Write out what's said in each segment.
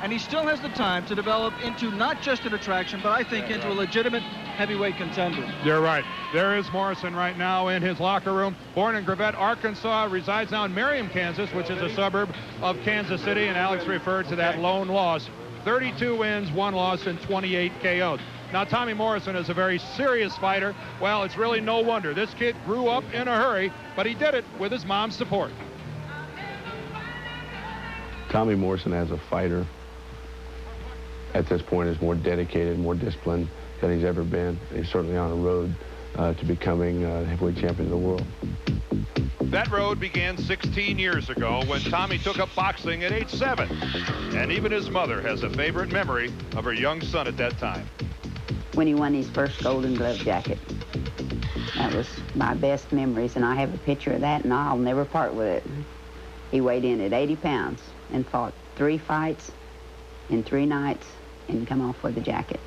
and he still has the time to develop into not just an attraction, but I think into a legitimate heavyweight contender. You're right. There is Morrison right now in his locker room. Born in Gravette, Arkansas, resides now in Merriam, Kansas, which is a suburb of Kansas City, and Alex referred to that lone loss. 32 wins, 1 loss, and 28 KOs. Now, Tommy Morrison is a very serious fighter. Well, it's really no wonder. This kid grew up in a hurry, but he did it with his mom's support. Tommy Morrison, as a fighter, at this point is more dedicated, more disciplined than he's ever been. He's certainly on a road to becoming heavyweight champion of the world. That road began 16 years ago when Tommy took up boxing at age 7. And even his mother has a favorite memory of her young son at that time. When he won his first Golden Glove jacket. That was my best memories, and I have a picture of that, and I'll never part with it. He weighed in at 80 pounds and fought 3 fights in 3 nights and come off with a jacket.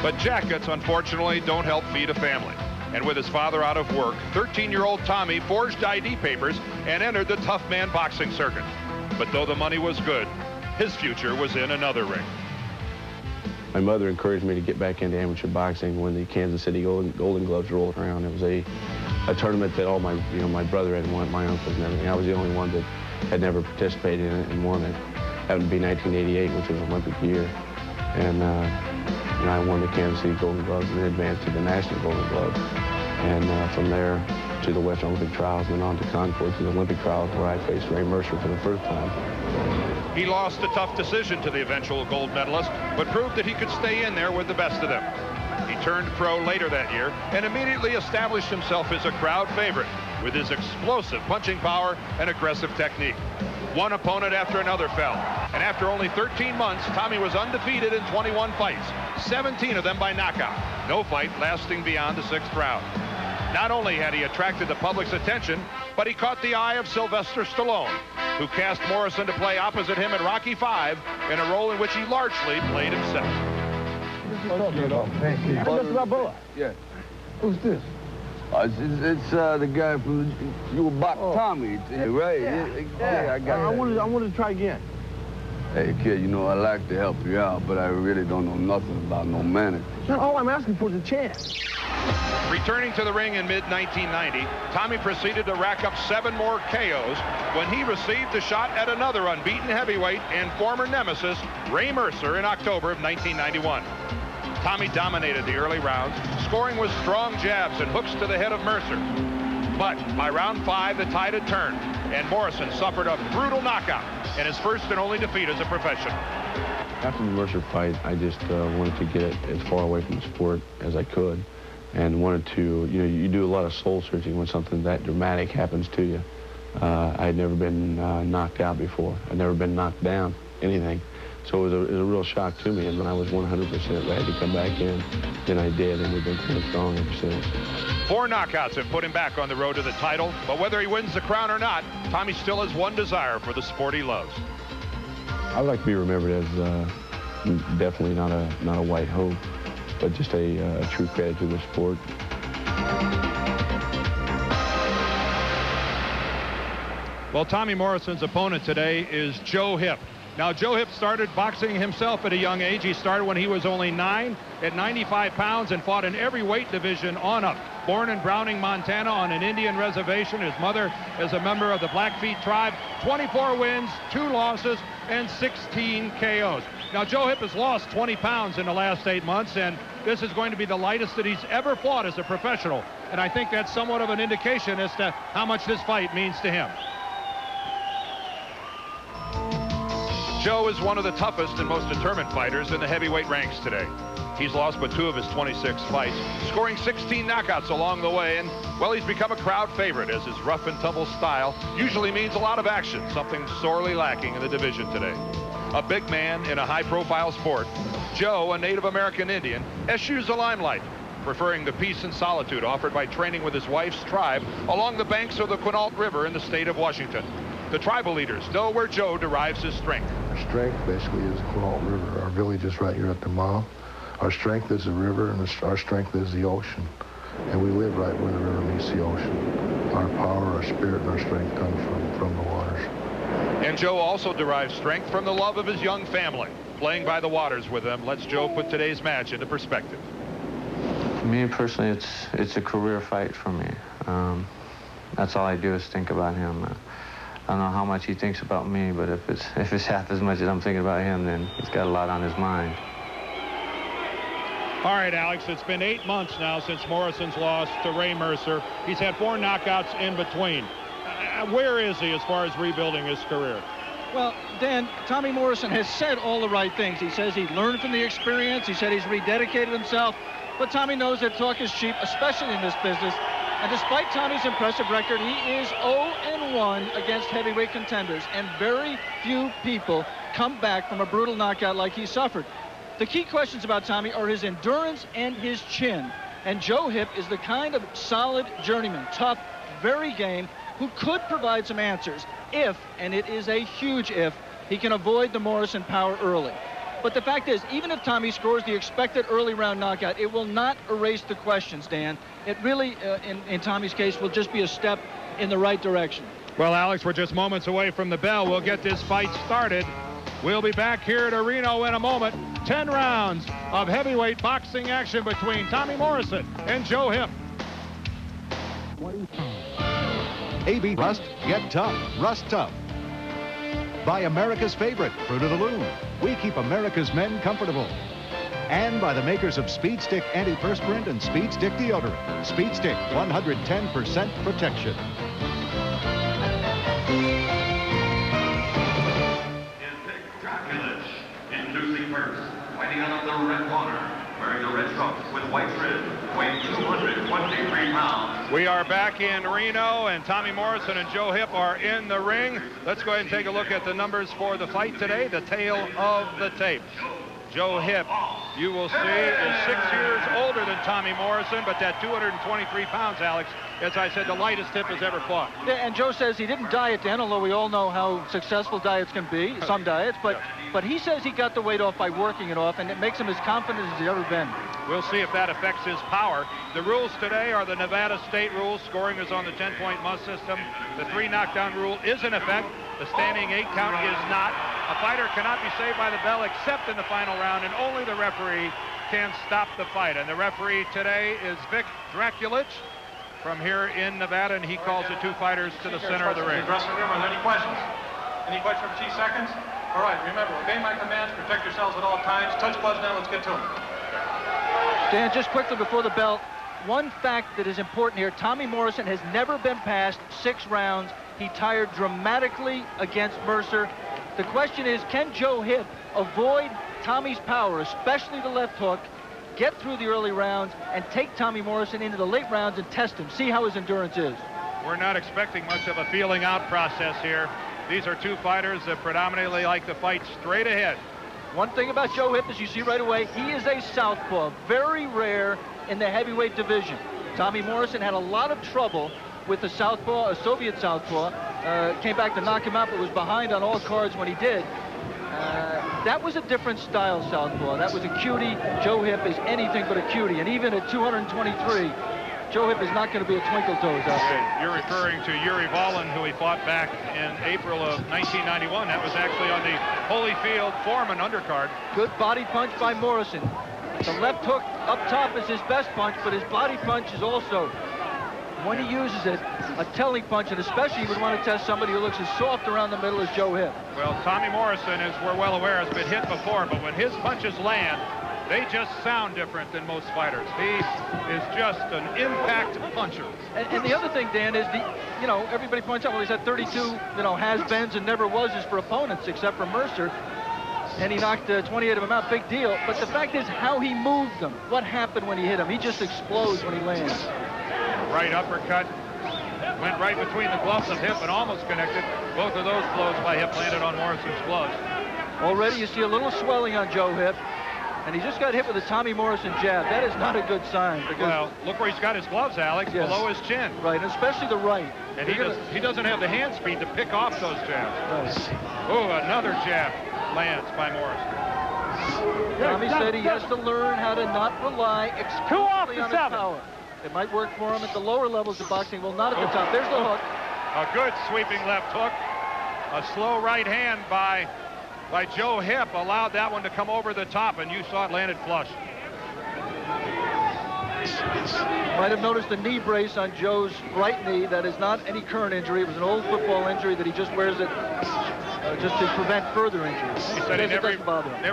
But jackets, unfortunately, don't help feed a family. And with his father out of work, 13-year-old Tommy forged ID papers and entered the tough man boxing circuit. But though the money was good, his future was in another ring. My mother encouraged me to get back into amateur boxing when the Kansas City Golden Gloves rolled around. It was a tournament that all my brother had won, my uncles and everything. I was the only one that had never participated in it and won it. Happened to be 1988, which was an Olympic year. And I won the Kansas City Golden Gloves and then advanced to the National Golden Gloves. And from there to the Western Olympic Trials and then on to Concord to the Olympic Trials, where I faced Mercer for the first time. He lost a tough decision to the eventual gold medalist, but proved that he could stay in there with the best of them. He turned pro later that year and immediately established himself as a crowd favorite with his explosive punching power and aggressive technique. One opponent after another fell, and after only 13 months, Tommy was undefeated in 21 fights, 17 of them by knockout, no fight lasting beyond the 6th round. Not only had he attracted the public's attention, but he caught the eye of Sylvester Stallone, who cast Morrison to play opposite him in Rocky V in a role in which he largely played himself. Yeah. Who's this? It's the guy who you about Tommy, right? Yeah, I got it. I wanted to try again. Hey, kid, you know, I like to help you out, but I really don't know nothing about no manners. Now, all I'm asking for is a chance. Returning to the ring in mid-1990, Tommy proceeded to rack up 7 more KOs when he received a shot at another unbeaten heavyweight and former nemesis, Ray Mercer, in October of 1991. Tommy dominated the early rounds, scoring with strong jabs and hooks to the head of Mercer. But by round 5, the tide had turned, and Morrison suffered a brutal knockout and his first and only defeat as a professional. After the Mercer fight, I just wanted to get it as far away from the sport as I could, and wanted to, you do a lot of soul searching when something that dramatic happens to you. I had never been knocked out before. I'd never been knocked down, anything. So it was a real shock to me, and when I was 100% ready to come back in, then I did, and we've been kind of strong ever since. 4 knockouts have put him back on the road to the title, but whether he wins the crown or not, Tommy still has one desire for the sport he loves. I'd like to be remembered as definitely not a white hope, but just a true credit to the sport. Well, Tommy Morrison's opponent today is Joe Hipp. Now, Joe Hipp started boxing himself at a young age. He started when he was only 9 at 95 pounds and fought in every weight division on up. Born in Browning, Montana on an Indian reservation. His mother is a member of the Blackfeet tribe. 24 wins, 2 losses, and 16 KOs. Now, Joe Hipp has lost 20 pounds in the last 8 months, and this is going to be the lightest that he's ever fought as a professional. And I think that's somewhat of an indication as to how much this fight means to him. Joe is one of the toughest and most determined fighters in the heavyweight ranks today. He's lost but 2 of his 26 fights, scoring 16 knockouts along the way, and, well, he's become a crowd favorite as his rough and tumble style usually means a lot of action, something sorely lacking in the division today. A big man in a high-profile sport, Joe, a Native American Indian, eschews the limelight, preferring the peace and solitude offered by training with his wife's tribe along the banks of the Quinault River in the state of Washington. The tribal leaders know where Joe derives his strength. Our strength basically is the Quinault River. Our village is right here at the mouth. Our strength is the river, and our strength is the ocean. And we live right where the river meets the ocean. Our power, our spirit, and our strength come from the waters. And Joe also derives strength from the love of his young family. Playing by the waters with them lets Joe put today's match into perspective. For me personally, it's a career fight for me. That's all I do is think about him. I don't know how much he thinks about me, but if it's half as much as I'm thinking about him, then he's got a lot on his mind. All right, Alex, it's been 8 months now since Morrison's loss to Ray Mercer. He's had 4 knockouts in between. Where is he as far as rebuilding his career? Well, Dan, Tommy Morrison has said all the right things. He says he learned from the experience. He said he's rededicated himself. But Tommy knows that talk is cheap, especially in this business. And despite Tommy's impressive record, he is 0-1 against heavyweight contenders. And very few people come back from a brutal knockout like he suffered. The key questions about Tommy are his endurance and his chin. And Joe Hipp is the kind of solid journeyman, tough, very game, who could provide some answers if, and it is a huge if, he can avoid the Morrison power early. But the fact is, even if Tommy scores the expected early round knockout, it will not erase the questions, Dan. It really, in Tommy's case, will just be a step in the right direction. Well, Alex, we're just moments away from the bell. We'll get this fight started. We'll be back here to Reno in a moment. 10 rounds of heavyweight boxing action between Tommy Morrison and Joe Hipp. AB Rust, get tough. Rust Tough. By America's favorite, Fruit of the Loom. We keep America's men comfortable. And by the makers of Speed Stick Antiperspirant and Speed Stick Deodorant. Speed Stick, 110% protection. Introducing first, fighting out of the red corner, wearing the red trunks with white trim, weighing 223 pounds. We are back in Reno, and Tommy Morrison and Joe Hipp are in the ring. Let's go ahead and take a look at the numbers for the fight today, the tail of the tape. Joe Hipp, you will see, is 6 years older than Tommy Morrison, but that 223 pounds, Alex, as I said, the lightest Hipp has ever fought. Yeah, and Joe says he didn't diet then, although we all know how successful diets can be, some diets, but he says he got the weight off by working it off, and it makes him as confident as he's ever been. We'll see if that affects his power. The rules today are the Nevada state rules. Scoring is on the 10-point must system. The 3 knockdown rule is in effect. The standing 8 count is not. A fighter cannot be saved by the bell except in the final round, and only the referee can stop the fight. And the referee today is Vic Draculich from here in Nevada, and he calls the 2 fighters to the center of the ring. Dressing room, are there any questions? Any questions for T seconds? All right, remember, obey my commands, protect yourselves at all times. Touch gloves now, let's get to them. Dan, just quickly before the bell, one fact that is important here, Tommy Morrison has never been past 6 rounds. He tired dramatically against Mercer. The question is, can Joe Hipp avoid Tommy's power, especially the left hook, get through the early rounds, and take Tommy Morrison into the late rounds and test him, see how his endurance is? We're not expecting much of a feeling out process here. These are 2 fighters that predominantly like to fight straight ahead. One thing about Joe Hipp, as you see right away, he is a southpaw, very rare in the heavyweight division. Tommy Morrison had a lot of trouble with the southpaw, a Soviet southpaw. Came back to knock him out, but was behind on all cards when he did. That was a different style southpaw. That was a cutie. Joe Hipp is anything but a cutie. And even at 223, Joe Hipp is not going to be a twinkle toes out there. You're referring to Yuri Volin, who he fought back in April of 1991. That was actually on the Holyfield Foreman undercard. Good body punch by Morrison. The left hook up top is his best punch, but his body punch is also, when he uses it, a telling punch, and especially you would want to test somebody who looks as soft around the middle as Joe Hipp. Well, Tommy Morrison, as we're well aware, has been hit before, but when his punches land, they just sound different than most fighters. He is just an impact puncher. And the other thing, Dan, is everybody points out, well, he's had 32, has-beens and never was for opponents except for Mercer. And he knocked 28 of them out, big deal. But the fact is how he moved them. What happened when he hit him? He just explodes when he lands. Right uppercut. Went right between the gloves of Hipp and almost connected. Both of those blows by Hipp landed on Morrison's gloves. Already you see a little swelling on Joe Hipp. And he just got hit with a Tommy Morrison jab. That is not a good sign. Well, look where he's got his gloves, Alex, yes. Below his chin. Right, and especially the right. And he doesn't have the hand speed to pick off those jabs. Right. Oh, another jab lands by Morrison. Tommy said he has to learn how to not rely exclusively on his power. It might work for him at the lower levels of boxing. Well, not at the top. There's the hook. A good sweeping left hook. A slow right hand by Joe Hipp allowed that one to come over the top, and you saw it landed flush. Might have noticed the knee brace on Joe's right knee. That is not any current injury. It was an old football injury that he just wears it just to prevent further injuries. He said he never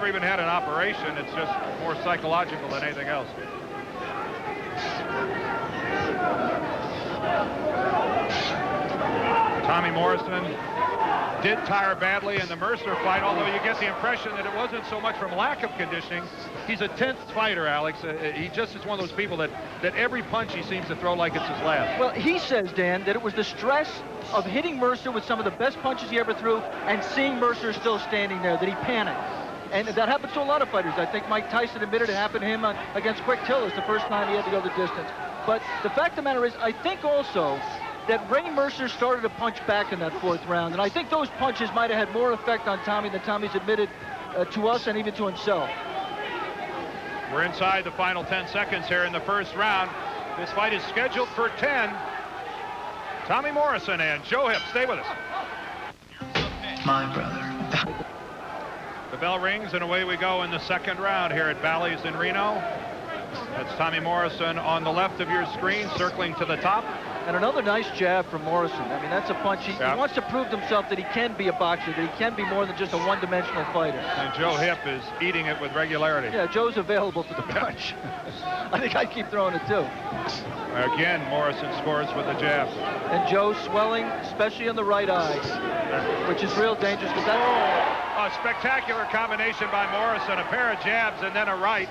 even had an operation. It's just more psychological than anything else. Tommy Morrison did tire badly in the Mercer fight, although you get the impression that it wasn't so much from lack of conditioning. He's a tense fighter, Alex. He just is one of those people that every punch he seems to throw like it's his last. Well, he says, Dan, that it was the stress of hitting Mercer with some of the best punches he ever threw and seeing Mercer still standing there, that he panicked. And that happens to a lot of fighters. I think Mike Tyson admitted it happened to him against Quick Tillis the first time he had to go the distance. But the fact of the matter is, I think also that Ray Mercer started to punch back in that fourth round. And I think those punches might have had more effect on Tommy than Tommy's admitted to us and even to himself. We're inside the final 10 seconds here in the first round. This fight is scheduled for 10. Tommy Morrison and Joe Hipp. Stay with us. My brother. The bell rings and away we go in the second round here at Bally's in Reno. That's Tommy Morrison on the left of your screen, circling to the top. And another nice jab from Morrison. I mean, that's a punch. He wants to prove to himself that he can be a boxer, that he can be more than just a one-dimensional fighter. And Joe Hipp is eating it with regularity. Yeah, Joe's available for the punch. I think I'd keep throwing it too. Again, Morrison scores with the jab. And Joe's swelling, especially in the right eye, which is real dangerous. Because a spectacular combination by Morrison, a pair of jabs and then a right.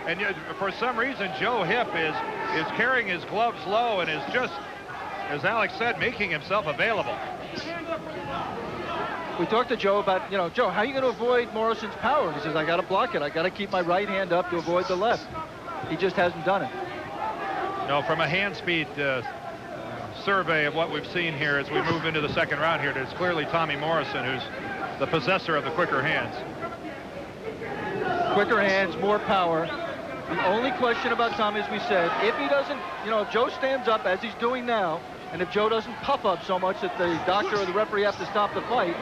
And for some reason, Joe Hipp is carrying his gloves low and is just, as Alex said, making himself available. We talked to Joe about, Joe, how are you going to avoid Morrison's power? And he says, I got to block it. I got to keep my right hand up to avoid the left. He just hasn't done it. No, from a hand speed survey of what we've seen here as we move into the second round here, it's clearly Tommy Morrison who's the possessor of the quicker hands. Quicker hands, more power. The only question about Tommy, as we said, if he doesn't, if Joe stands up as he's doing now, and if Joe doesn't puff up so much that the doctor or the referee have to stop the fight,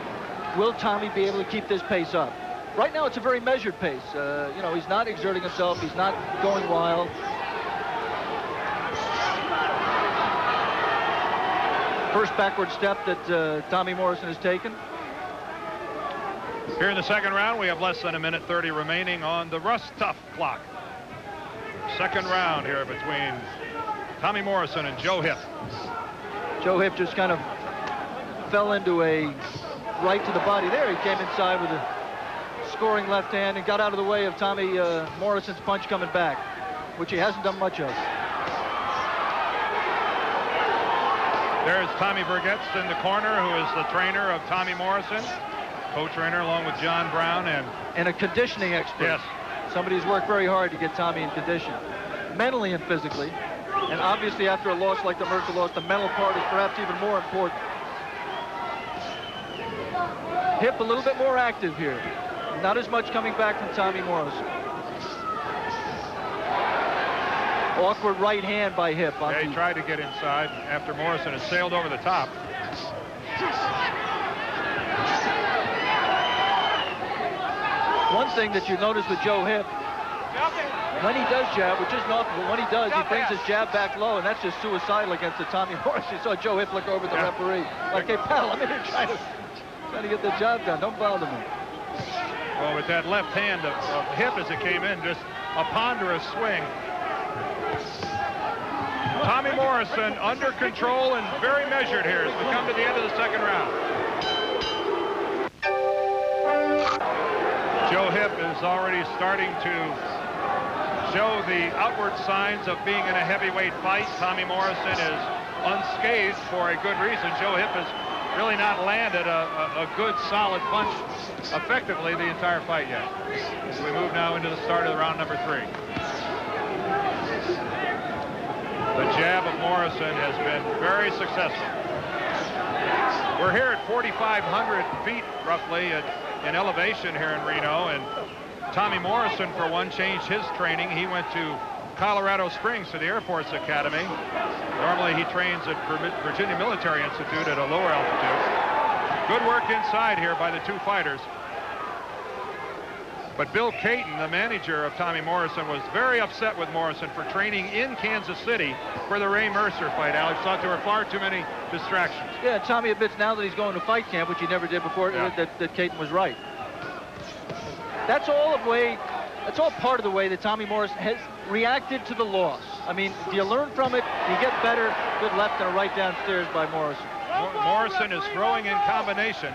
will Tommy be able to keep this pace up? Right now, it's a very measured pace. He's not exerting himself. He's not going wild. First backward step that Tommy Morrison has taken. Here in the second round, we have less than 1:30 remaining on the Russ Tough clock. Second round here between Tommy Morrison and Joe Hipp. Joe Hipp just kind of fell into a right to the body there. He came inside with a scoring left hand and got out of the way of Tommy Morrison's punch coming back, which he hasn't done much of. There's Tommy Burgetts in the corner, who is the trainer of Tommy Morrison, co-trainer along with John Brown and a conditioning expert. Yes. Somebody who's worked very hard to get Tommy in condition, mentally and physically. And obviously, after a loss like the Mercer loss, the mental part is perhaps even more important. Hipp a little bit more active here. Not as much coming back from Tommy Morrison. Awkward right hand by Hipp. Yeah, he tried to get inside after Morrison had sailed over the top. One thing that you notice with Joe Hipp, when he does jab, which isn't often, but when he does, he brings his jab back low, and that's just suicidal against the Tommy Morrison. You saw Joe Hipp look over at the referee. Like, hey, pal, I'm in here trying to get the job done. Don't bother me. Well, with that left hand of Hipp as it came in, just a ponderous swing. Tommy Morrison under control and very measured here as we come to the end of the second round. Joe Hipp is already starting to show the outward signs of being in a heavyweight fight. Tommy Morrison is unscathed for a good reason. Joe Hipp has really not landed a good solid punch effectively the entire fight yet. As we move now into the start of the round number 3. The jab of Morrison has been very successful. We're here at 4,500 feet roughly in elevation here in Reno, and Tommy Morrison, for one, changed his training. He went to Colorado Springs to the Air Force Academy. Normally he trains at Virginia Military Institute at a lower altitude. Good work inside here by the two fighters. But Bill Caton, the manager of Tommy Morrison, was very upset with Morrison for training in Kansas City for the Ray Mercer fight. Alex thought there were far too many distractions. Yeah, Tommy admits now that he's going to fight camp, which he never did before, that Caton was right. That's all part of the way that Tommy Morrison has reacted to the loss. I mean, do you learn from it? Do you get better? Good left and a right downstairs by Morrison. Morrison is throwing in combination.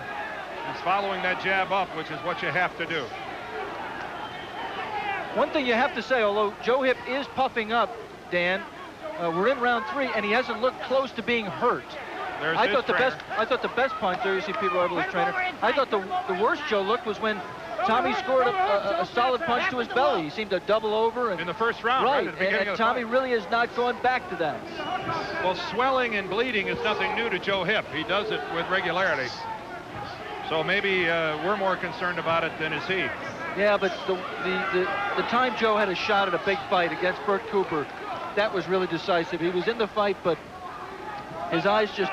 He's following that jab up, which is what you have to do. One thing you have to say, although Joe Hipp is puffing up, Dan, we're in round 3, and he hasn't looked close to being hurt. I thought the best punch, there you see Peter Arbel's trainer. I thought the worst Joe looked was when Tommy scored a solid punch to his belly. He seemed to double over. In the first round, right? At the beginning and Tommy really has not gone back to that. Well, swelling and bleeding is nothing new to Joe Hipp. He does it with regularity. So maybe we're more concerned about it than is he. Yeah, but the time Joe had a shot at a big fight against Bert Cooper, that was really decisive. He was in the fight, but his eyes just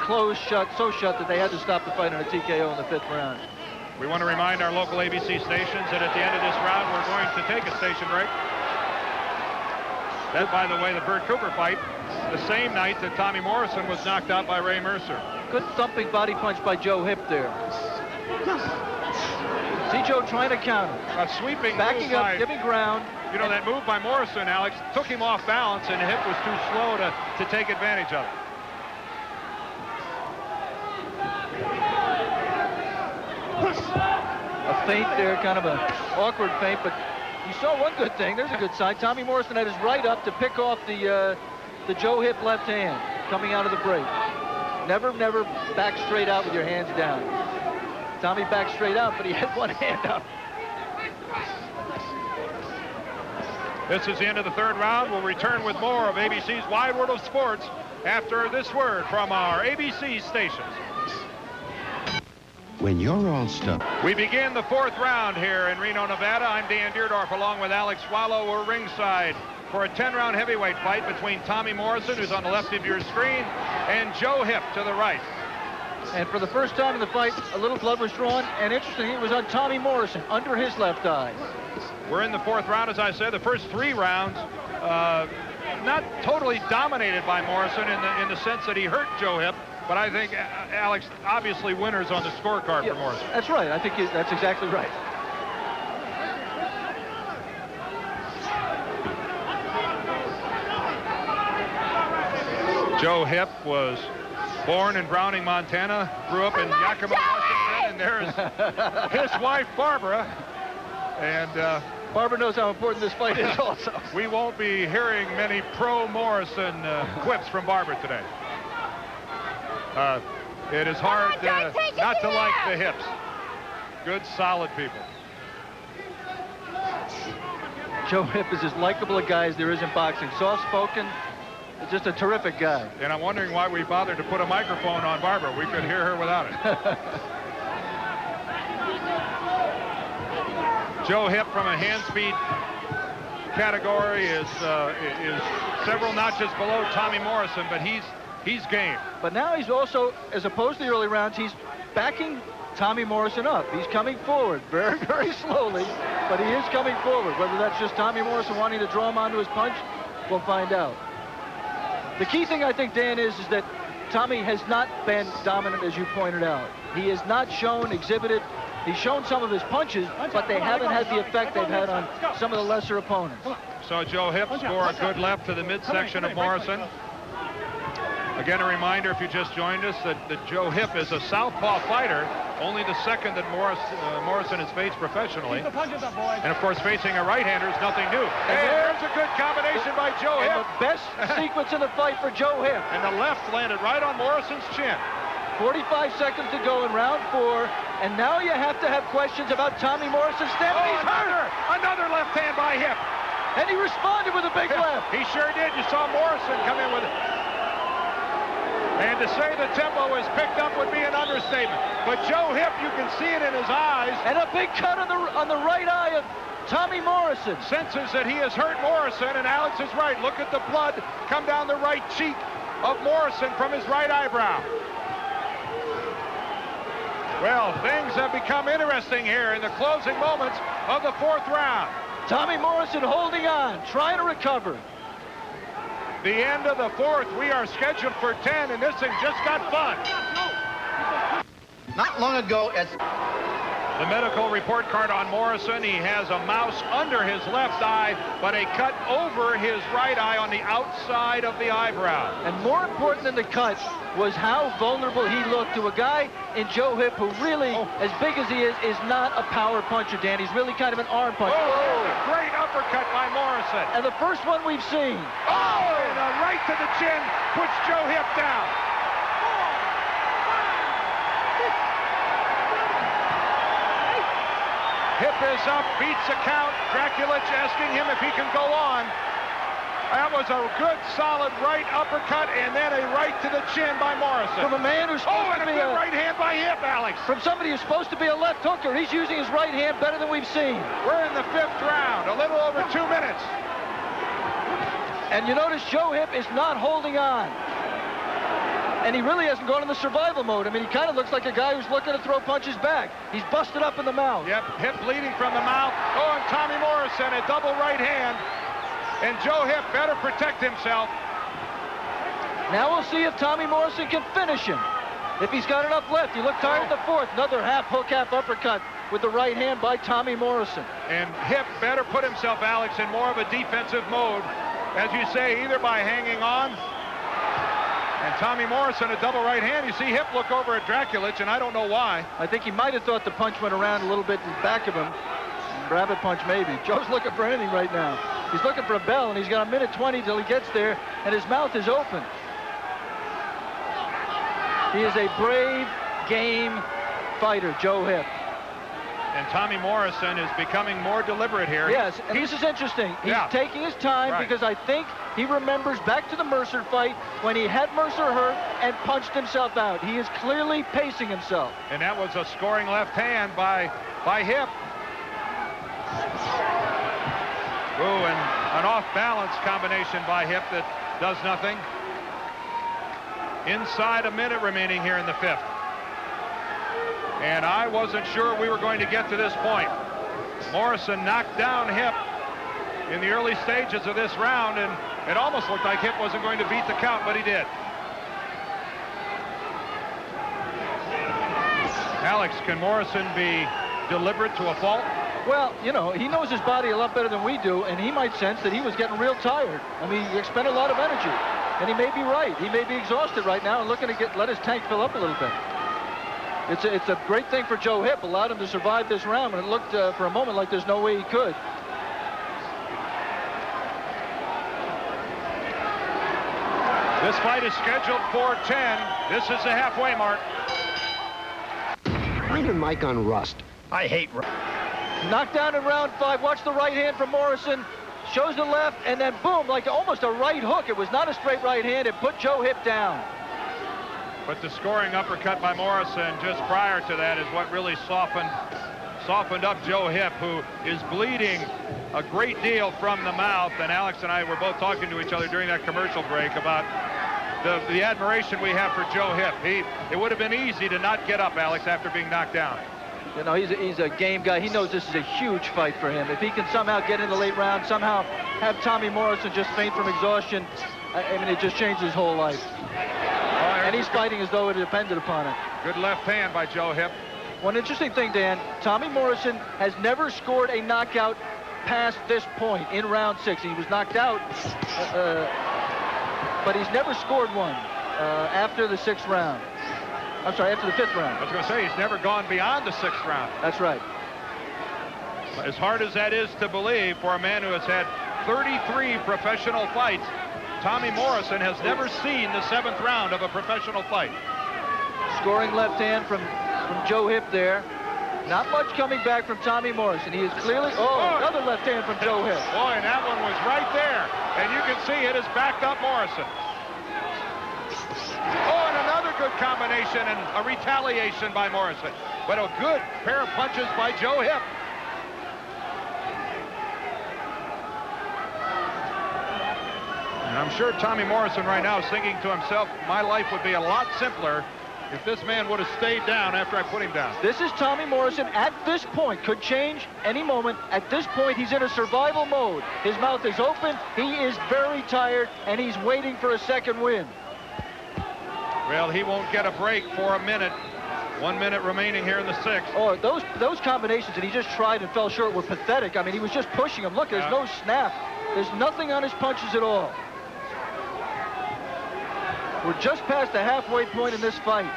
closed shut, so shut that they had to stop the fight in a TKO in the 5th round. We want to remind our local ABC stations that at the end of this round, we're going to take a station break. That, by the way, the Bert Cooper fight, the same night that Tommy Morrison was knocked out by Ray Mercer. Good thumping body punch by Joe Hipp there. See Joe trying to counter. A sweeping backing move up, giving ground. You know, that move by Morrison, Alex, took him off balance, and Hipp was too slow to take advantage of it. A feint there, kind of an awkward feint, but you saw one good thing. There's a good sign. Tommy Morrison had his right up to pick off the Joe Hipp left hand coming out of the break. Never back straight out with your hands down. Tommy backed straight out, but he had one hand up. This is the end of the 3rd round. We'll return with more of ABC's Wide World of Sports after this word from our ABC stations. When you're all stuffed. We begin the 4th round here in Reno, Nevada. I'm Dan Deerdorf along with Alex Swallow. We're ringside for a 10-round heavyweight fight between Tommy Morrison, who's on the left of your screen, and Joe Hipp to the right. And for the first time in the fight, a little blood was drawn, and interestingly, it was on Tommy Morrison, under his left eye. We're in the 4th round, as I said. The first 3 rounds, not totally dominated by Morrison in the sense that he hurt Joe Hipp, but I think, Alex, obviously winners on the scorecard for Morrison. That's right. I think that's exactly right. Joe Hipp was born in Browning, Montana, grew up in Yakima, Washington, and there's his wife, Barbara. And Barbara knows how important this fight is also. We won't be hearing many pro-Morrison quips from Barbara today. It is hard not to like the Hipps. Good, solid people. Joe Hipp is as likable a guy as there is in boxing. Soft-spoken, just a terrific guy. And I'm wondering why we bothered to put a microphone on Barbara. We could hear her without it. Joe Hipp, from a hand speed category, is several notches below Tommy Morrison, but he's game. But now he's also, as opposed to the early rounds, he's backing Tommy Morrison up. He's coming forward very, very slowly, but he is coming forward. Whether that's just Tommy Morrison wanting to draw him onto his punch, we'll find out. The key thing, I think, Dan, is that Tommy has not been dominant, as you pointed out. He has not exhibited. He's shown some of his punches, but they haven't had the effect they've had on some of the lesser opponents. So Joe Hipp score a good left to the midsection of Morrison. Again, a reminder, if you just joined us, that Joe Hipp is a southpaw fighter, only the second that Morrison has faced professionally. And, of course, facing a right-hander is nothing new. And there's a good combination by Joe Hipp. The best sequence in the fight for Joe Hipp. And the left landed right on Morrison's chin. 45 seconds to go in round 4, and now you have to have questions about Tommy Morrison's step. He's hurt. Another left hand by Hipp. And he responded with a big left. He sure did. You saw Morrison come in with it. And to say the tempo is picked up would be an understatement. But Joe Hipp, you can see it in his eyes. And a big cut on the right eye of Tommy Morrison. Senses that he has hurt Morrison, and Alex is right. Look at the blood come down the right cheek of Morrison from his right eyebrow. Well, things have become interesting here in the closing moments of the 4th round. Tommy Morrison holding on, trying to recover. The end of the 4th, we are scheduled for 10, and this thing just got fun. Not long ago, as the medical report card on Morrison, he has a mouse under his left eye, but a cut over his right eye on the outside of the eyebrow. And more important than the cut was how vulnerable he looked to a guy in Joe Hipp who really, as big as he is not a power puncher, Dan. He's really kind of an arm puncher. Oh, a great uppercut by Morrison. And the first one we've seen. Oh, and a right to the chin puts Joe Hipp down. Hipp is up, beats the count. Draculich asking him if he can go on. That was a good, solid right uppercut, and then a right to the chin by Morrison. From a man who's supposed to be a right hand by Hipp, Alex. From somebody who's supposed to be a left hooker. He's using his right hand better than we've seen. We're in the 5th round, a little over 2 minutes. And you notice Joe Hipp is not holding on. And he really hasn't gone in the survival mode. I mean, he kind of looks like a guy who's looking to throw punches back. He's busted up in the mouth. Yep, Hipp bleeding from the mouth. Oh, and Tommy Morrison, a double right hand. And Joe Hipp better protect himself. Now we'll see if Tommy Morrison can finish him. If he's got enough left. He looked tired in the 4th. Another half hook, half uppercut with the right hand by Tommy Morrison. And Hipp better put himself, Alex, in more of a defensive mode. As you say, either by hanging on. And Tommy Morrison, a double right hand. You see Hipp look over at Draculich, and I don't know why. I think he might have thought the punch went around a little bit in the back of him. Rabbit punch, maybe. Joe's looking for anything right now. He's looking for a bell, and he's got a minute 20 till he gets there, and his mouth is open. He is a brave, game fighter, Joe Hipp. And Tommy Morrison is becoming more deliberate here. Yes, and this is interesting. He's taking his time because I think he remembers back to the Mercer fight when he had Mercer hurt and punched himself out. He is clearly pacing himself. And that was a scoring left hand by Hipp. Ooh, and an off-balance combination by Hipp that does nothing. Inside a minute remaining here in the 5th. And I wasn't sure we were going to get to this point. Morrison knocked down Hipp in the early stages of this round, and it almost looked like Hipp wasn't going to beat the count, but he did. Alex, can Morrison be deliberate to a fault? Well, you know, he knows his body a lot better than we do, and he might sense that he was getting real tired. I mean, he expended a lot of energy, and he may be right. He may be exhausted right now and looking to let his tank fill up a little bit. It's a great thing for Joe Hipp, allowed him to survive this round, and it looked for a moment like there's no way he could. This fight is scheduled for 10. This is the halfway mark. Blame Mike on rust. I hate rust. Knocked down in round 5. Watch the right hand from Morrison. Shows the left, and then boom, like almost a right hook. It was not a straight right hand. It put Joe Hipp down. But the scoring uppercut by Morrison just prior to that is what really softened up Joe Hipp, who is bleeding a great deal from the mouth. And Alex and I were both talking to each other during that commercial break about the admiration we have for Joe Hipp. It would have been easy to not get up, Alex, after being knocked down. You know, he's a game guy. He knows this is a huge fight for him. If he can somehow get in the late round, somehow have Tommy Morrison just faint from exhaustion, I mean, it just changed his whole life. And he's fighting as though it depended upon it. Good left hand by Joe Hipp. One interesting thing, Dan, Tommy Morrison has never scored a knockout past this point in round 6. He was knocked out, but he's never scored one after the 6th round. I'm sorry, after the 5th round. I was going to say, he's never gone beyond the 6th round. That's right. As hard as that is to believe for a man who has had 33 professional fights, Tommy Morrison has never seen the 7th round of a professional fight. Scoring left hand from Joe Hipp there. Not much coming back from Tommy Morrison. He is clearly... Oh, another left hand from Joe Hipp. Boy, and that one was right there. And you can see it has backed up Morrison. Oh, and another good combination and a retaliation by Morrison. But a good pair of punches by Joe Hipp. And I'm sure Tommy Morrison right now is thinking to himself, my life would be a lot simpler If this man would have stayed down after I put him down. This is Tommy Morrison at this point. Could change any moment. At this point, he's in a survival mode. His mouth is open. He is very tired, and he's waiting for a second win. Well, he won't get a break for a minute. 1 minute remaining here in the 6th. Oh, those combinations that he just tried and fell short were pathetic. I mean, he was just pushing him. Look, there's no snap. There's nothing on his punches at all. We're just past the halfway point in this fight.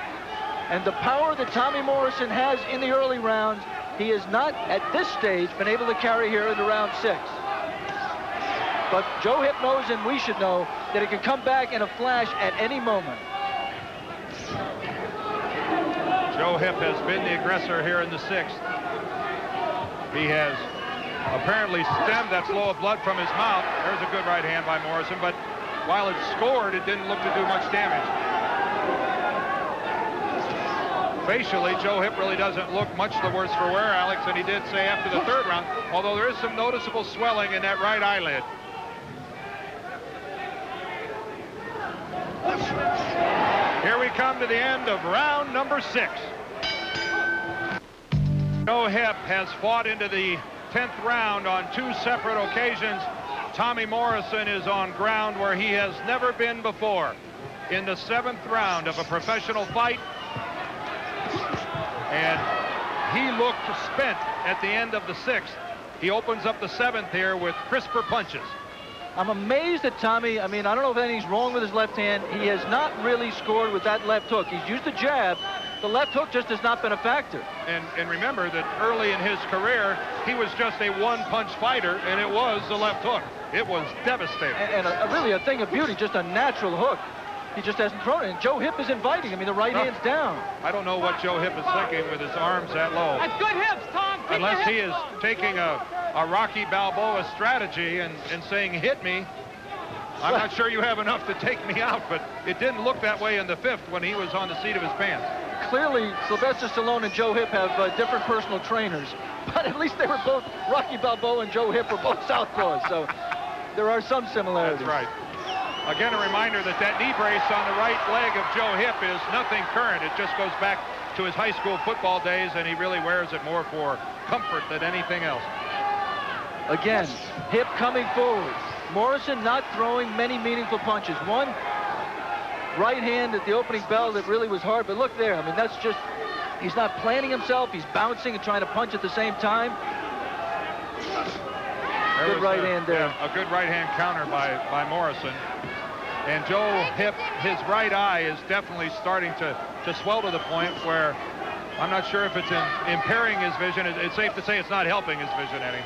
And the power that Tommy Morrison has in the early rounds, he has not, at this stage, been able to carry here into round 6. But Joe Hipp knows, and we should know, that it can come back in a flash at any moment. Joe Hipp has been the aggressor here in the 6th. He has apparently stemmed that flow of blood from his mouth. There's a good right hand by Morrison, but while it scored, it didn't look to do much damage. Facially, Joe Hipp really doesn't look much the worse for wear, Alex, and he did say after the 3rd round, although there is some noticeable swelling in that right eyelid. Here we come to the end of round number 6. Joe Hipp has fought into the 10th round on 2 separate occasions. Tommy Morrison is on ground where he has never been before. In the 7th round of a professional fight. And he looked spent at the end of the 6th. He opens up the 7th here with crisper punches. I'm amazed at Tommy. I mean, I don't know if anything's wrong with his left hand. He has not really scored with that left hook. He's used the jab. The left hook just has not been a factor. And remember that early in his career, he was just a one-punch fighter, and it was the left hook. It was devastating. And really a thing of beauty, just a natural hook. He just hasn't thrown it. And Joe Hipp is inviting. I mean, the right hand's down. I don't know what Joe Hipp is thinking with his arms that low. That's good hips, Tom. Unless he is taking a Rocky Balboa strategy and saying, hit me. I'm not sure you have enough to take me out, but it didn't look that way in the 5th when he was on the seat of his pants. Clearly, Sylvester Stallone and Joe Hipp have different personal trainers, but at least they were both, Rocky Balboa and Joe Hipp were both southpaws, so there are some similarities. That's right. Again, a reminder that knee brace on the right leg of Joe Hipp is nothing current. It just goes back to his high school football days, and he really wears it more for comfort than anything else. Again, Hipp coming forward. Morrison not throwing many meaningful punches. One right hand at the opening bell that really was hard, but look there. I mean, that's just, he's not planning himself. He's bouncing and trying to punch at the same time. Good right hand there. Yeah, a good right hand counter by Morrison. And Joe Hipp, his right eye is definitely starting to swell to the point where I'm not sure if it's impairing his vision. It's safe to say it's not helping his vision any.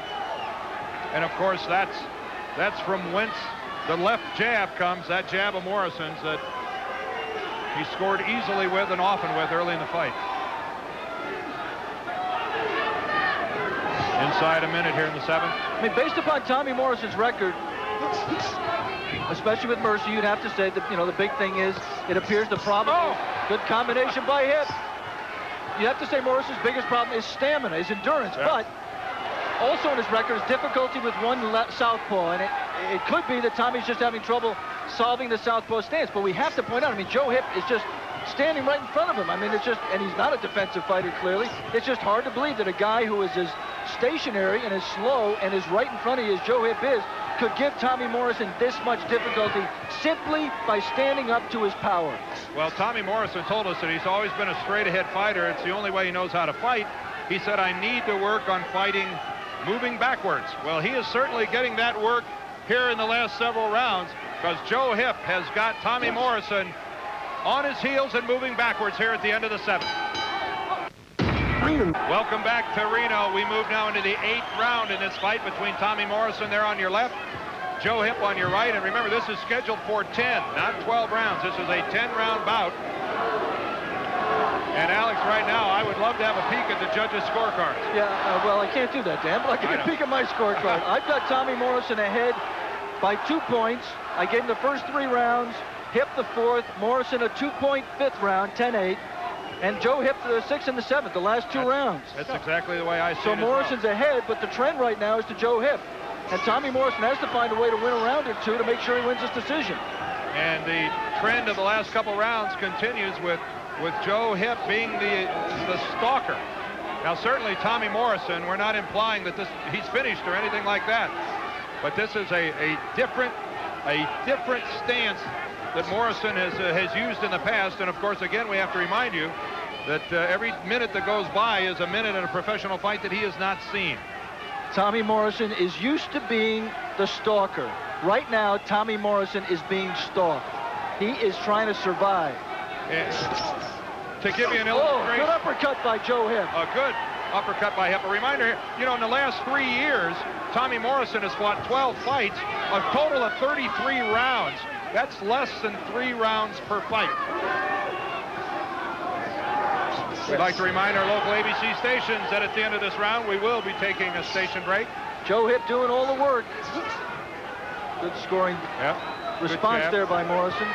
And of course, that's from whence the left jab comes, that jab of Morrison's that he scored easily with and often with early in the fight. Inside a minute here in the 7th. I mean, based upon Tommy Morrison's record, especially with Mercer, you'd have to say that, you know, the big thing is it appears the problem. Good combination by Hipp. You have to say Morrison's biggest problem is stamina, his endurance, but also in his record is difficulty with one southpaw, and it could be that Tommy's just having trouble solving the southpaw stance. But we have to point out, I mean, Joe Hipp is just standing right in front of him. I mean, it's just, and he's not a defensive fighter, clearly. It's just hard to believe that a guy who is as stationary and as slow and as right in front of you as Joe Hipp is could give Tommy Morrison this much difficulty simply by standing up to his power. Well, Tommy Morrison told us that he's always been a straight-ahead fighter. It's the only way he knows how to fight. He said, I need to work on fighting moving backwards. Well, he is certainly getting that work here in the last several rounds, because Joe Hipp has got Tommy Morrison on his heels and moving backwards here at the end of the 7th. Welcome back to Reno. We move now into the 8th round in this fight between Tommy Morrison there on your left, Joe Hipp on your right. And remember, this is scheduled for 10, not 12 rounds. This is a 10-round bout. And Alex, right now, I would love to have a peek at the judges' scorecards. Yeah, well, I can't do that, Dan, but I can peek at my scorecard. I've got Tommy Morrison ahead by 2 points. I gave him the first 3 rounds, Hipp the 4th, Morrison a 2-point 5th round, 10-8, and Joe Hipp the 6th and the 7th, the last 2 rounds. That's exactly the way I see it. So Morrison's ahead, but the trend right now is to Joe Hipp. And Tommy Morrison has to find a way to win a round or 2 to make sure he wins this decision. And the trend of the last couple rounds continues with with Joe Hipp being the stalker. Now, certainly Tommy Morrison, we're not implying that he's finished or anything like that. But this is a different stance that Morrison has used in the past. And of course, again, we have to remind you that every minute that goes by is a minute in a professional fight that he has not seen. Tommy Morrison is used to being the stalker. Right now, Tommy Morrison is being stalked. He is trying to survive. And to give you an illustration. Good uppercut by Joe Hipp. A good uppercut by Hipp. A reminder here, you know, in the last 3 years, Tommy Morrison has fought 12 fights, a total of 33 rounds. That's less than 3 rounds per fight. We'd like to remind our local ABC stations that at the end of this round, we will be taking a station break. Joe Hipp doing all the work. Good scoring response there by Morrison.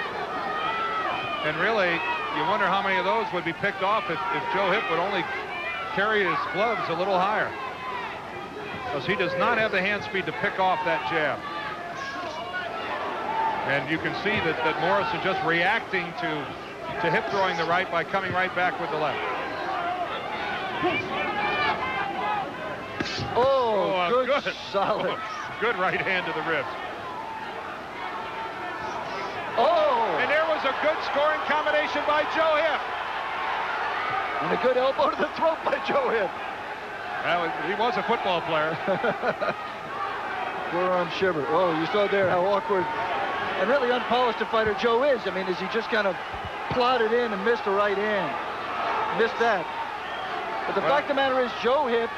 And really, you wonder how many of those would be picked off if Joe Hipp would only carry his gloves a little higher. Because he does not have the hand speed to pick off that jab. And you can see that Morrison just reacting to Hipp throwing the right by coming right back with the left. Good, solid. Good right hand to the ribs. And there was a good scoring combination by Joe Hipp. And a good elbow to the throat by Joe Hipp. He was a football player. Forearm shiver. You saw there how awkward and really unpolished a fighter Joe is. I mean, as he just kind of plodded in and missed the right hand. Missed that. But the fact of the matter is, Joe Hipp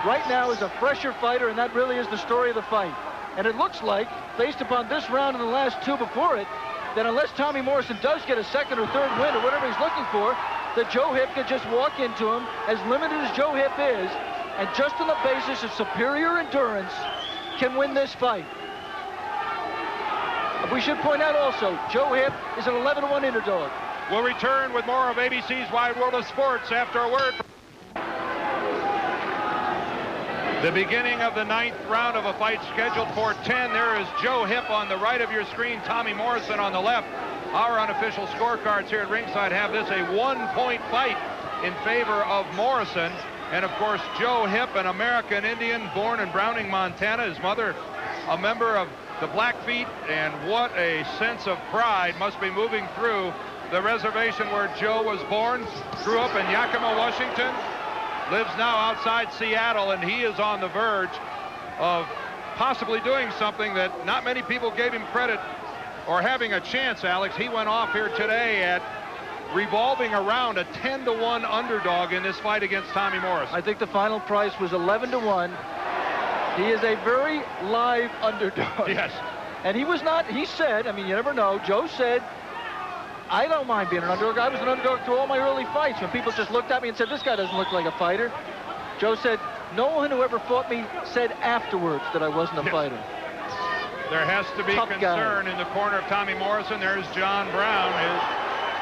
right now is a fresher fighter, and that really is the story of the fight. And it looks like, based upon this round and the last 2 before it, that unless Tommy Morrison does get a second or third win or whatever he's looking for, that Joe Hipp could just walk into him, as limited as Joe Hipp is, and just on the basis of superior endurance, can win this fight. We should point out also, Joe Hipp is an 11-1 underdog. We'll return with more of ABC's Wide World of Sports after a word. The beginning of the 9th round of a fight scheduled for 10. There is Joe Hipp on the right of your screen, Tommy Morrison on the left. Our unofficial scorecards here at ringside have this a 1-point fight in favor of Morrison. And of course, Joe Hipp, an American Indian born in Browning, Montana. His mother, a member of the Blackfeet, and what a sense of pride must be moving through the reservation where Joe was born. Grew up in Yakima, Washington. Lives now outside Seattle, and he is on the verge of possibly doing something that not many people gave him credit or having a chance, Alex. He went off here today at revolving around a 10-1 underdog in this fight against Tommy Morrison. I think the final price was 11-1. He is a very live underdog. Yes. And he was not, he said, I mean, you never know, Joe said, I don't mind being an underdog. I was an underdog through all my early fights. When people just looked at me and said, this guy doesn't look like a fighter. Joe said, no one who ever fought me said afterwards that I wasn't a fighter. There has to be concern in the corner of Tommy Morrison. There's John Brown, his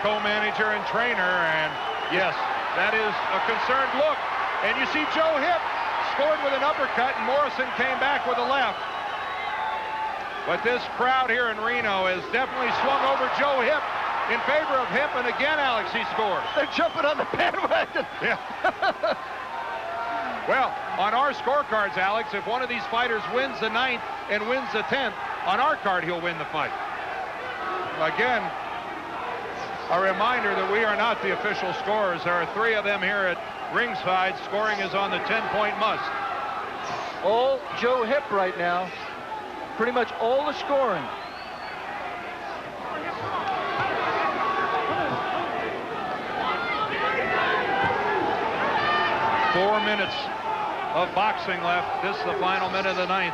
co-manager and trainer. And yes, that is a concerned look. And you see Joe Hipp scored with an uppercut, and Morrison came back with a left. But this crowd here in Reno has definitely swung over Joe Hipp in favor of Hipp, and again, Alex, he scores. They're jumping on the bandwagon. Yeah. Well, on our scorecards, Alex, if one of these fighters wins the 9th and wins the 10th, on our card, he'll win the fight. Again, a reminder that we are not the official scorers. There are 3 of them here at ringside. Scoring is on the 10-point must. All Joe Hipp right now, pretty much all the scoring. Four minutes of boxing left. This is the final minute of the 9th.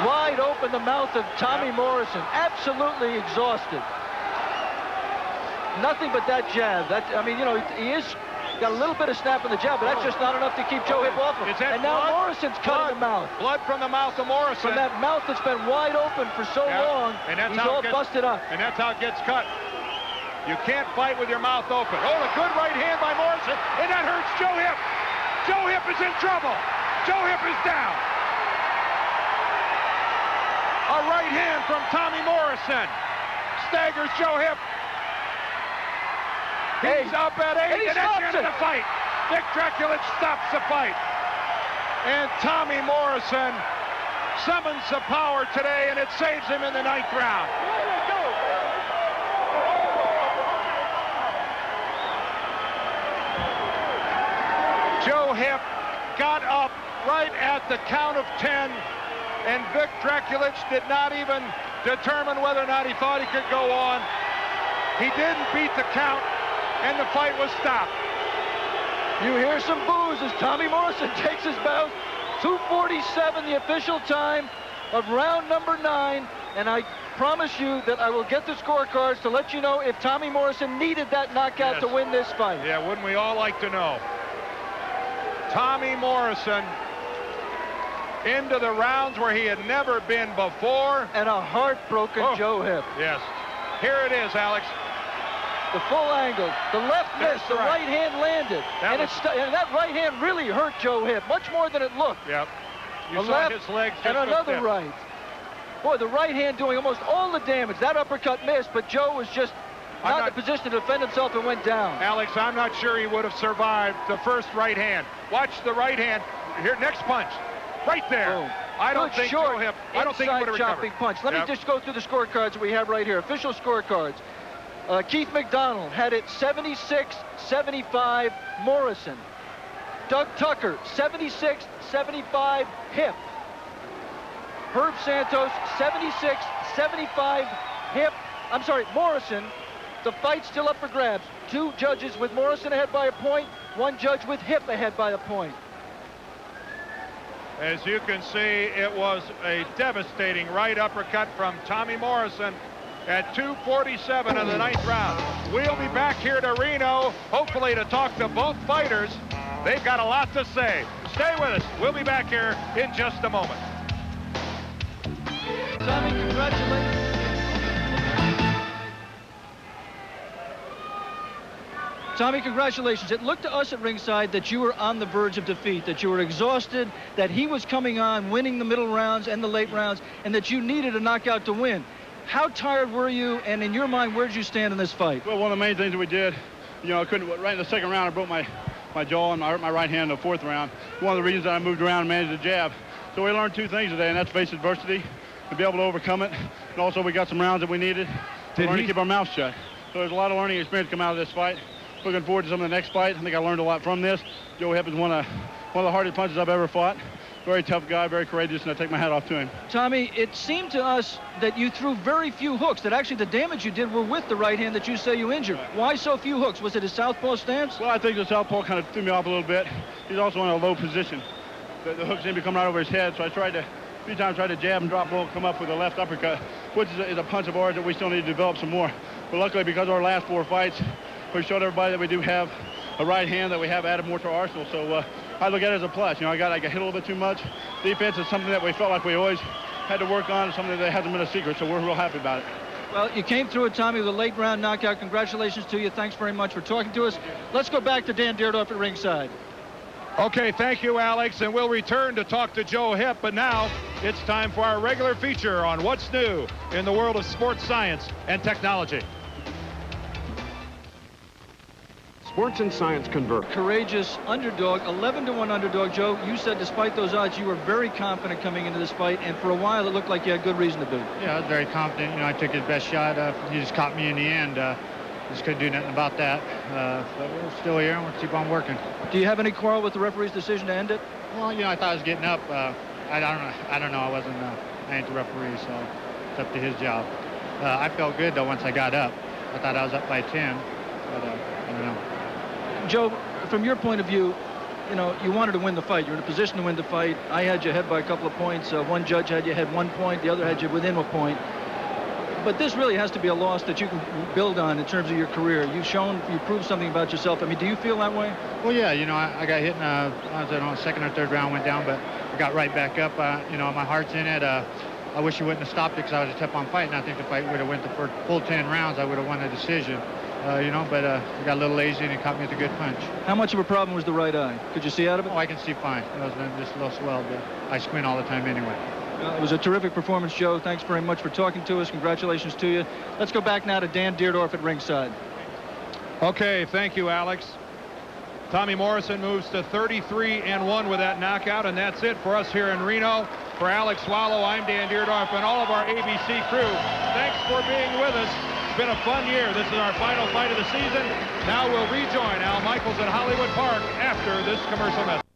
Wide open the mouth of Tommy Morrison, absolutely exhausted. Nothing but that jab. I mean, you know, he is got a little bit of snap in the jab, but that's just not enough to keep Joe Hipp off him. And now Morrison's cutting the mouth. Blood from the mouth of Morrison. From that mouth that's been wide open for so long, and that's he's all busted up. And that's how it gets cut. You can't fight with your mouth open. Oh, a good right hand by Morrison, and that hurts Joe Hipp. Joe Hipp is in trouble. Joe Hipp is down. A right hand from Tommy Morrison staggers Joe Hipp. He's up at 8, and that's the end of the fight. Vic Draculin stops the fight. And Tommy Morrison summons the power today, and it saves him in the 9th round. Joe Hipp got up right at the count of 10, and Vic Draculin did not even determine whether or not he thought he could go on. He didn't beat the count, and the fight was stopped. You hear some boos as Tommy Morrison takes his bow. 2:47, the official time of round number 9, and I promise you that I will get the scorecards to let you know if Tommy Morrison needed that knockout to win this fight. Yeah, wouldn't we all like to know? Tommy Morrison into the rounds where he had never been before. And a heartbroken Joe Hipp. Yes. Here it is, Alex. The full angle. The left missed. The right hand landed. And that right hand really hurt Joe Hipp, much more than it looked. Yep. You a saw left his legs just and another tip. right. Boy, the right hand doing almost all the damage. That uppercut missed, but Joe was just not in the position to defend himself and went down. Alex, I'm not sure he would have survived the first right hand. Watch the right hand. Here, next punch. Right there. Boom. I don't think Joe Hipp, I don't think he would have chopping recovered. punch. Let me just go through the scorecards that we have right here. Official scorecards. Keith McDonald had it 76-75 Morrison. Doug Tucker 76-75 Hipp. Herb Santos 76-75 Hipp. I'm sorry, Morrison. The fight's still up for grabs. 2 judges with Morrison ahead by a point, 1 judge with Hipp ahead by a point. As you can see, it was a devastating right uppercut from Tommy Morrison at 2:47 of the 9th round. We'll be back here to Reno, hopefully to talk to both fighters. They've got a lot to say. Stay with us. We'll be back here in just a moment. Tommy, congratulations. Tommy, congratulations. It looked to us at ringside that you were on the verge of defeat, that you were exhausted, that he was coming on, winning the middle rounds and the late rounds, and that you needed a knockout to win. How tired were you, and in your mind, where did you stand in this fight? Well, one of the main things that we did, you know, I couldn't, right in the 2nd round, I broke my jaw and I hurt my right hand in the 4th round. One of the reasons that I moved around and managed the jab. So we learned 2 things today, and that's face adversity and be able to overcome it. And also we got some rounds that we needed to learn to keep our mouth shut. So there's a lot of learning experience come out of this fight. Looking forward to some of the next fight. I think I learned a lot from this. Joe Hipp is one of the hardest punches I've ever fought. Very tough guy, very courageous, and I take my hat off to him. Tommy, it seemed to us that you threw very few hooks, that actually the damage you did were with the right hand that you say you injured. Right. Why so few hooks? Was it his southpaw stance? Well, I think the southpaw kind of threw me off a little bit. He's also in a low position. The hooks seemed to come right over his head, so I tried to, a few times, tried to jab and drop low, come up with a left uppercut, which is a punch of ours that we still need to develop some more. But luckily, because of our last 4 fights, we showed everybody that we do have a right hand, that we have added more to our arsenal. So I look at it as a plus. You know, I got hit a little bit too much. Defense is something that we felt like we always had to work on, something that hasn't been a secret, so we're real happy about it. Well, you came through it, Tommy, with a late round knockout. Congratulations to you. Thanks very much for talking to us. Let's go back to Dan Dierdorf at ringside. Okay, thank you, Alex, and we'll return to talk to Joe Hipp, but now it's time for our regular feature on what's new in the world of sports science and technology. Sports and science convert. Courageous underdog, 11-1 underdog. Joe, you said despite those odds, you were very confident coming into this fight, and for a while it looked like you had good reason to be. Yeah, I was very confident. You know, I took his best shot. He just caught me in the end. Just couldn't do nothing about that. But we're still here, and we'll keep on working. Do you have any quarrel with the referee's decision to end it? Well, you know, I thought I was getting up. I don't know. I ain't the referee, so it's up to his job. I felt good, though, once I got up. I thought I was up by 10, but I don't know. Joe, from your point of view, you know, you wanted to win the fight. You're in a position to win the fight. I had you ahead by a couple of points. One judge had you ahead 1 point. The other had you within a point. But this really has to be a loss that you can build on in terms of your career. You proved something about yourself. I mean, do you feel that way? Well, yeah. You know, I got hit in I was in the 2nd or 3rd round, went down, but I got right back up. You know, my heart's in it. I wish you wouldn't have stopped it because I was kept on fighting. I think the fight would have went the full 10 rounds. I would have won the decision. You know, but I got a little lazy and it caught me with a good punch. How much of a problem was the right eye? Could you see out of it? Oh, I can see fine. It was just a little swelled, but I squint all the time anyway. It was a terrific performance, Joe. Thanks very much for talking to us. Congratulations to you. Let's go back now to Dan Dierdorf at ringside. Okay, thank you, Alex. Tommy Morrison moves to 33-1 with that knockout, and that's it for us here in Reno. For Alex Swallow, I'm Dan Deerdorf, and all of our ABC crew, thanks for being with us. It's been a fun year. This is our final fight of the season. Now we'll rejoin Al Michaels at Hollywood Park after this commercial message.